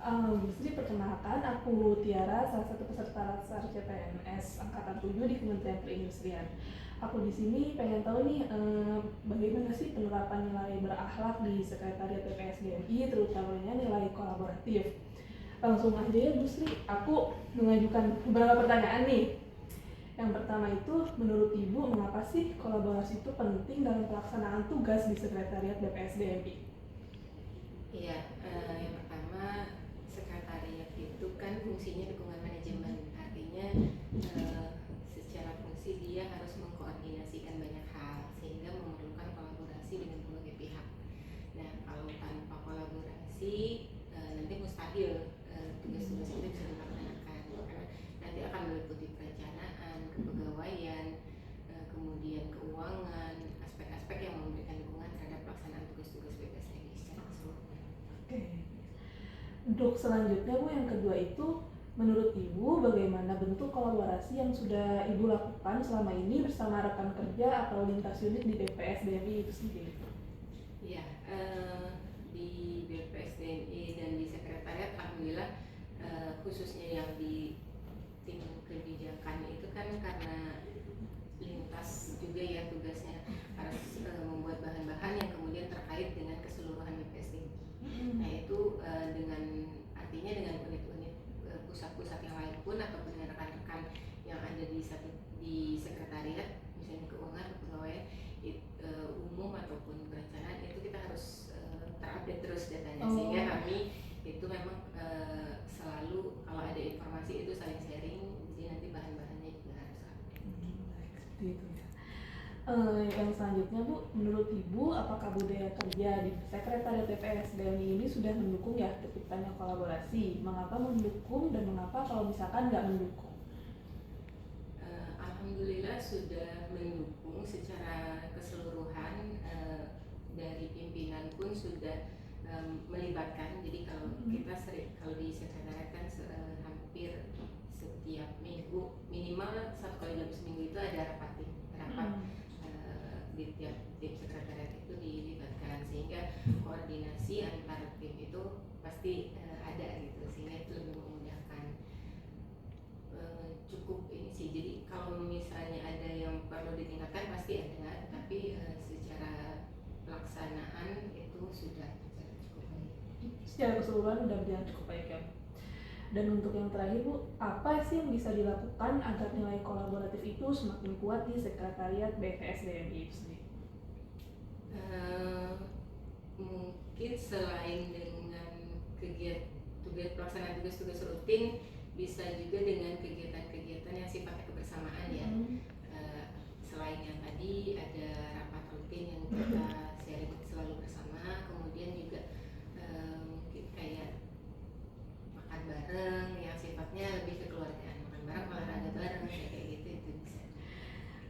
Jadi perkenalkan, aku Tiara, salah satu peserta Latsar CPNS Angkatan 7 di Kementerian Perindustrian. Aku di sini pengen tahu nih, bagaimana sih penerapan nilai berakhlak di Sekretariat BPSDMI, terutamanya nilai kolaboratif. Langsung aja ya Bu Sri, aku mengajukan beberapa pertanyaan nih. Yang pertama itu, menurut Ibu, mengapa sih kolaborasi itu penting dalam pelaksanaan tugas di Sekretariat BPSDMI? Iya, yang pertama sekretariat itu kan fungsinya dukungan manajemen, artinya secara fungsi dia harus mengkoordinasikan banyak hal sehingga memerlukan kolaborasi dengan berbagai pihak. Nah, kalau tanpa kolaborasi nanti mustahil tugas-tugas itu bisa dilaksanakan karena nanti akan meliputi perencanaan, kepegawaian, kemudian keuangan, aspek-aspek yang memberikan dukungan terhadap pelaksanaan tugas-tugas BPSDMI secara keseluruhan. Oke. Untuk selanjutnya Bu, yang kedua itu, menurut Ibu bagaimana bentuk kolaborasi yang sudah Ibu lakukan selama ini bersama rekan kerja atau lintas unit di BPSDMI itu sendiri? Ya, di BPSDMI dan di sekretariat alhamdulillah, khususnya yang di tim kebijakan itu kan karena lintas juga ya tugasnya harus membuat bahan-bahan yang kemudian terkait dengan keseluruhan BPSDMI. Nah itu dengan artinya dengan unit-unit pusat-pusat yang lain pun ataupun dengan rekan-rekan yang ada di sekretariat, misalnya keuangan, kepegawaian umum ataupun perencanaan, itu kita harus terupdate terus datanya sehingga kami itu memang selalu kalau ada informasi itu saling sharing, jadi nanti bahan-bahannya juga harus update. Seperti itu ya. Yang selanjutnya Bu, menurut Ibu apakah budaya kerja di Sekretariat BPSDMI ini sudah mendukung ya terciptanya kolaborasi? Mengapa mendukung dan mengapa kalau misalkan nggak mendukung? Alhamdulillah sudah mendukung secara keseluruhan, dari pimpinan pun sudah melibatkan. Jadi kalau kita kalau di sekretariat kan hampir setiap minggu minimal 1 kali dalam seminggu itu ada rapat di tiap tim sekretariat itu dilibatkan sehingga koordinasi antar tim itu pasti ada gitu, sehingga itu lebih memudahkan. Cukup ini sih, jadi kalau misalnya ada yang perlu ditingkatkan pasti ada, tapi secara pelaksanaan itu sudah cukup baik. Secara keseluruhan udah berjalan cukup baik ya. Dan untuk yang terakhir Bu, apa sih yang bisa dilakukan agar nilai kolaboratif itu semakin kuat di Sekretariat BPSDMI itu sendiri? Mungkin selain dengan pelaksanaan tugas-tugas rutin, bisa juga dengan kegiatan-kegiatan yang sifatnya kebersamaan ya. Selain yang tadi ada rapat rutin yang kita sharing selalu bersama, kemudian juga mungkin kayak makan bareng yang sifatnya lebih kekeluargaan, makan bareng, olahraga bareng kayak gitu, itu bisa.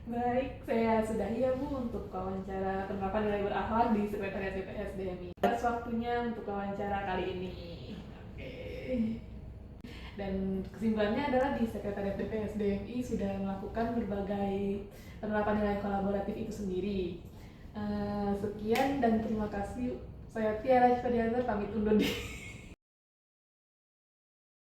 Baik, saya sudahi ya Bu untuk wawancara penerapan nilai berakhlak di Sekretariat BPSDMI. Atas waktunya untuk wawancara kali ini. Oke. Dan kesimpulannya adalah di Sekretariat BPSDMI sudah melakukan berbagai penerapan nilai kolaboratif itu sendiri. Sekian dan terima kasih. Saya Tiara Cipriana pamit undur diri.